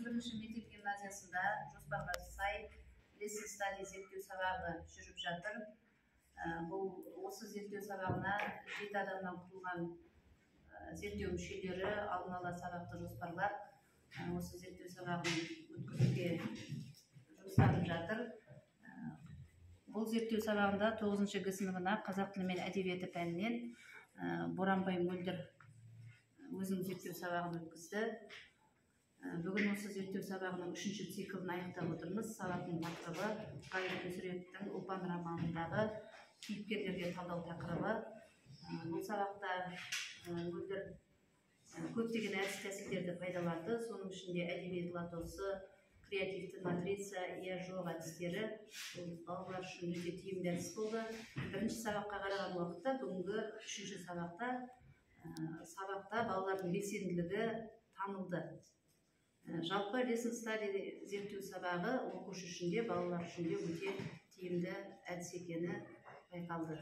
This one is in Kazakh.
31 мектеп гимназиясында жоспарға сай lesson study зерттеу сабағы жүріп жатыр. Осы зерттеу сабағына 7 адамнан құрылған зерттеу мүшелері алдын ала сабақты жоспарлап, осы зерттеу сабағын өткізуге жұмыстанып жатыр. Бұл зерттеу сабағында 9-шы Г сыныбына қазақ тілі мен әдебиеті пәнінен Боранбай Мөлдір өзінің зерттеу сабағын өткізді. Бүгін осы зерттеу сабағының 3-ші циклін аяқтап отырмыз. Сабақтың тақырыбы Ғайып Мүсіреповтің Ұлпан романындағы кейіпкерлерге талдау тақырыбы. Бұл сабақта Мөлдір көптеген әдіс-тәсілдерді пайдаланды. Соның ішінде әдебиет лотосы, креативті матрица, иә жоқ әдістері балалар үшін өте тиімді әдіс болды. Бірінші сабаққа қараған уақытта, бүгінгі 3-ші сабақта балалардың белсенділігі танылды. Жалпы lesson study зерттеу сабағы оқушы үшін де балалар үшін де өте тиімді әдіс екені байқалды.